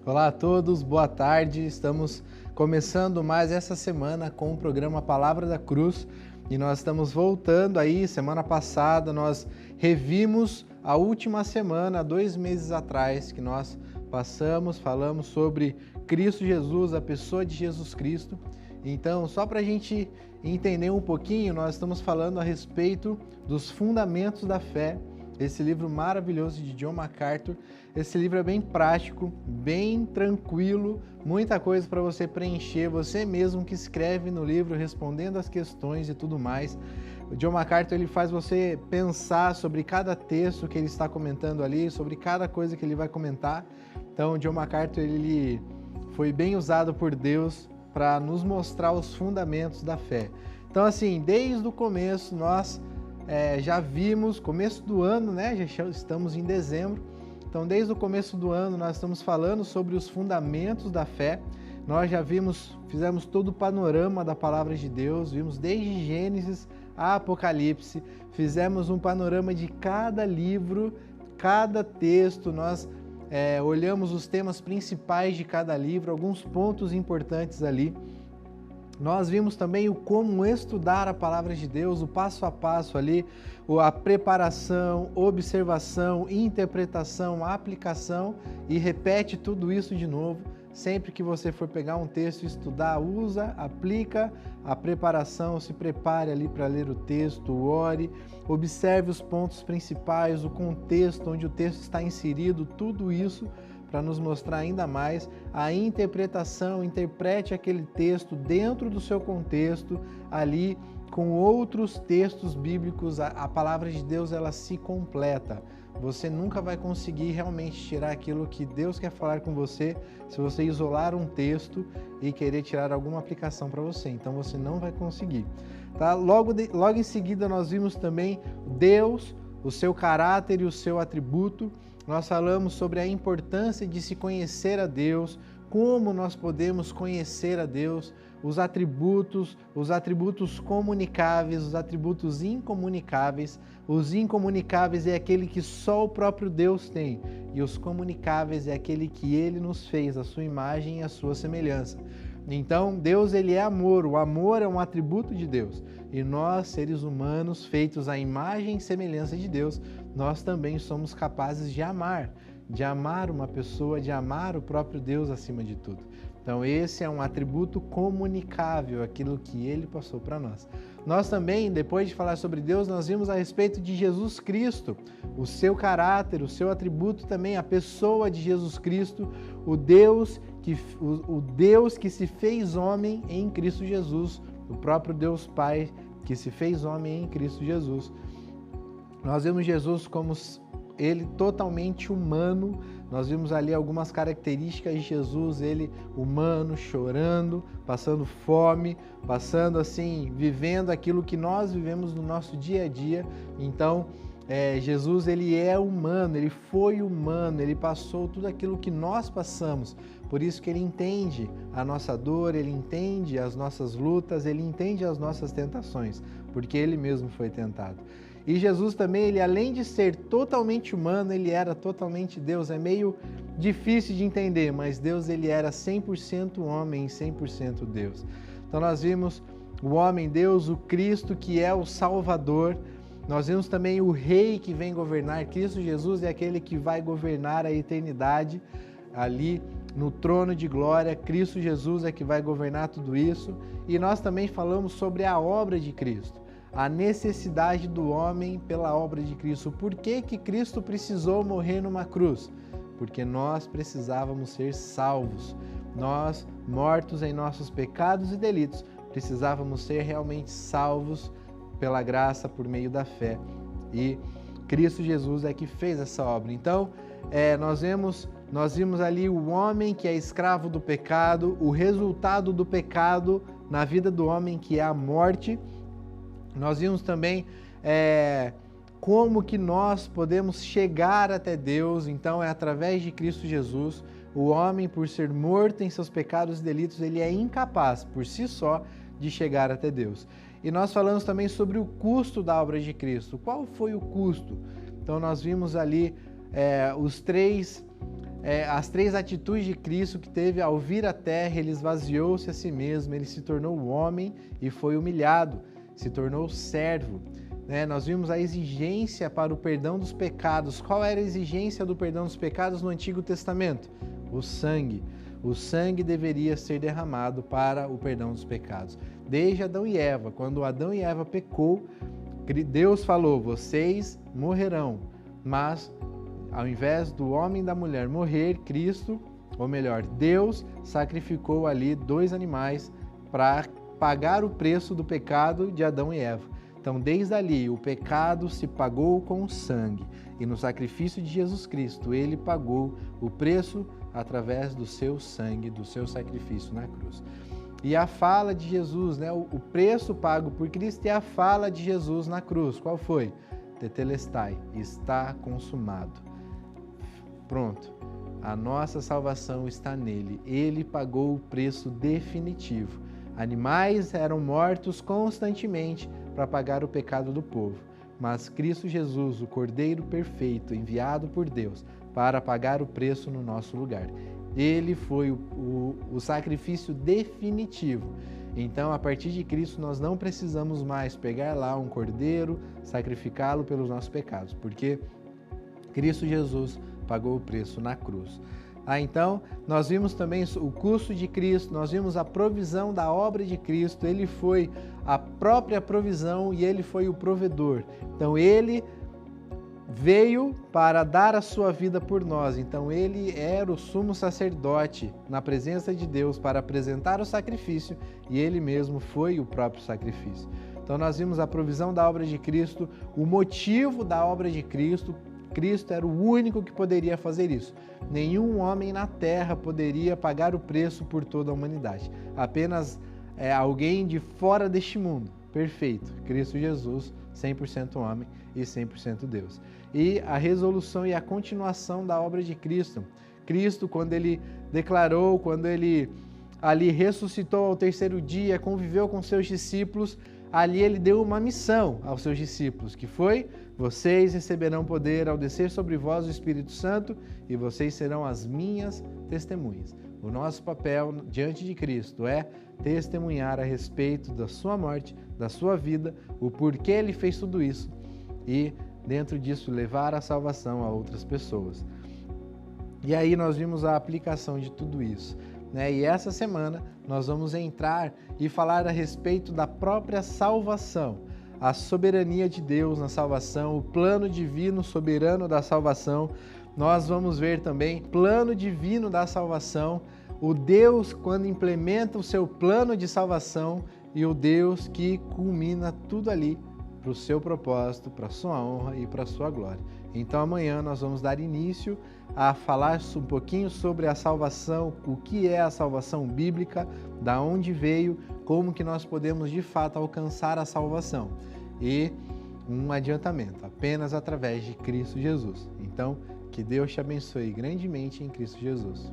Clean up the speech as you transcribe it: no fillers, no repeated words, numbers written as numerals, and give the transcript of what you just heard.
Olá a todos, boa tarde. Estamos começando mais essa semana com o programa Palavra da Cruz e nós estamos voltando aí. Semana passada nós revimos a última semana, 2 meses atrás, que nós falamos sobre Cristo Jesus, a pessoa de Jesus Cristo. Então, só para a gente entender um pouquinho, nós estamos falando a respeito dos fundamentos da fé. Esse livro maravilhoso de John MacArthur. Esse livro é bem prático, bem tranquilo, muita coisa para você preencher, você mesmo que escreve no livro, respondendo as questões e tudo mais. O John MacArthur ele faz você pensar sobre cada texto que ele está comentando ali, sobre cada coisa que ele vai comentar. Então, o John MacArthur ele foi bem usado por Deus para nos mostrar os fundamentos da fé. Então, assim, desde o começo nós já vimos, começo do ano, né? Já estamos em dezembro. Então, desde o começo do ano, nós estamos falando sobre os fundamentos da fé. Nós já fizemos todo o panorama da palavra de Deus, vimos desde Gênesis a Apocalipse, fizemos um panorama de cada livro, cada texto, nós olhamos os temas principais de cada livro, alguns pontos importantes ali. Nós vimos também o como estudar a palavra de Deus, o passo a passo ali, a preparação, observação, interpretação, aplicação e repete tudo isso de novo. Sempre que você for pegar um texto e estudar, usa, aplica a preparação, se prepare ali para ler o texto, ore, observe os pontos principais, o contexto onde o texto está inserido, tudo isso para nos mostrar ainda mais a interpretação, interprete aquele texto dentro do seu contexto, ali com outros textos bíblicos, a palavra de Deus ela se completa. Você nunca vai conseguir realmente tirar aquilo que Deus quer falar com você se você isolar um texto e querer tirar alguma aplicação para você. Então você não vai conseguir. Tá? Logo em seguida nós vimos também Deus, o seu caráter e o seu atributo. Nós falamos sobre a importância de se conhecer a Deus, como nós podemos conhecer a Deus, os atributos comunicáveis, os atributos incomunicáveis. Os incomunicáveis é aquele que só o próprio Deus tem, e os comunicáveis é aquele que Ele nos fez, a sua imagem e a sua semelhança. Então, Deus ele é amor, o amor é um atributo de Deus. E nós, seres humanos, feitos à imagem e semelhança de Deus, nós também somos capazes de amar uma pessoa, de amar o próprio Deus acima de tudo. Então, esse é um atributo comunicável, aquilo que Ele passou para nós. Nós também, depois de falar sobre Deus, nós vimos a respeito de Jesus Cristo, o seu caráter, o seu atributo também, a pessoa de Jesus Cristo, o Deus que se fez homem em Cristo Jesus, o próprio Deus Pai que se fez homem em Cristo Jesus. Nós vemos Jesus como ele totalmente humano. Nós vimos ali algumas características de Jesus, ele humano, chorando, passando fome, vivendo aquilo que nós vivemos no nosso dia a dia. Então, Jesus ele é humano, ele foi humano, ele passou tudo aquilo que nós passamos. Por isso que ele entende a nossa dor, ele entende as nossas lutas, ele entende as nossas tentações, porque ele mesmo foi tentado. E Jesus também, ele além de ser totalmente humano, ele era totalmente Deus. É meio difícil de entender, mas Deus ele era 100% homem e 100% Deus. Então nós vimos o homem Deus, o Cristo que é o Salvador. Nós vimos também o Rei que vem governar. Cristo Jesus é aquele que vai governar a eternidade ali no trono de glória. Cristo Jesus é que vai governar tudo isso. E nós também falamos sobre a obra de Cristo, a necessidade do homem pela obra de Cristo. Por que que Cristo precisou morrer numa cruz? Porque nós precisávamos ser salvos. Nós, mortos em nossos pecados e delitos, precisávamos ser realmente salvos pela graça, por meio da fé. E Cristo Jesus é que fez essa obra. Então, nós vimos ali o homem que é escravo do pecado, o resultado do pecado na vida do homem, que é a morte. Nós vimos também como que nós podemos chegar até Deus. Então, é através de Cristo Jesus. O homem, por ser morto em seus pecados e delitos, ele é incapaz, por si só, de chegar até Deus. E nós falamos também sobre o custo da obra de Cristo. Qual foi o custo? Então, nós vimos ali os três as 3 atitudes de Cristo que teve ao vir à terra. Ele esvaziou-se a si mesmo, ele se tornou homem e foi humilhado, se tornou servo. Nós vimos a exigência para o perdão dos pecados. Qual era a exigência do perdão dos pecados no Antigo Testamento? O sangue. O sangue deveria ser derramado para o perdão dos pecados. Desde Adão e Eva, quando Adão e Eva pecou, Deus falou: vocês morrerão, mas ao invés do homem e da mulher morrer, Cristo, ou melhor, Deus sacrificou ali 2 animais para pagar o preço do pecado de Adão e Eva. Então, desde ali, o pecado se pagou com sangue. E no sacrifício de Jesus Cristo, ele pagou o preço através do seu sangue, do seu sacrifício na cruz. E a fala de Jesus, o preço pago por Cristo é a fala de Jesus na cruz. Qual foi? Tetelestai, está consumado. Pronto, a nossa salvação está nele. Ele pagou o preço definitivo. Animais eram mortos constantemente para pagar o pecado do povo, mas Cristo Jesus, o Cordeiro perfeito, enviado por Deus para pagar o preço no nosso lugar. Ele foi o sacrifício definitivo. Então, a partir de Cristo, nós não precisamos mais pegar lá um cordeiro, sacrificá-lo pelos nossos pecados, porque Cristo Jesus pagou o preço na cruz. Então, nós vimos também o custo de Cristo, nós vimos a provisão da obra de Cristo. Ele foi a própria provisão e ele foi o provedor. Então, ele veio para dar a sua vida por nós. Então, ele era o sumo sacerdote na presença de Deus para apresentar o sacrifício e ele mesmo foi o próprio sacrifício. Então, nós vimos a provisão da obra de Cristo, o motivo da obra de Cristo. Cristo era o único que poderia fazer isso. Nenhum homem na terra poderia pagar o preço por toda a humanidade. Apenas alguém de fora deste mundo. Perfeito. Cristo Jesus, 100% homem e 100% Deus. E a resolução e a continuação da obra de Cristo. Cristo, quando ele declarou, quando ele ali ressuscitou ao 3º dia, conviveu com seus discípulos, ali ele deu uma missão aos seus discípulos, que foi: vocês receberão poder ao descer sobre vós o Espírito Santo e vocês serão as minhas testemunhas. O nosso papel diante de Cristo é testemunhar a respeito da sua morte, da sua vida, o porquê ele fez tudo isso e, dentro disso, levar a salvação a outras pessoas. E aí nós vimos a aplicação de tudo isso. E essa semana nós vamos entrar e falar a respeito da própria salvação, a soberania de Deus na salvação, o plano divino soberano da salvação. Nós vamos ver também o plano divino da salvação, o Deus quando implementa o seu plano de salvação e o Deus que culmina tudo ali para o seu propósito, para a sua honra e para a sua glória. Então amanhã nós vamos dar início a falar um pouquinho sobre a salvação, o que é a salvação bíblica, da onde veio, como que nós podemos de fato alcançar a salvação. E um adiantamento, apenas através de Cristo Jesus. Então, que Deus te abençoe grandemente em Cristo Jesus.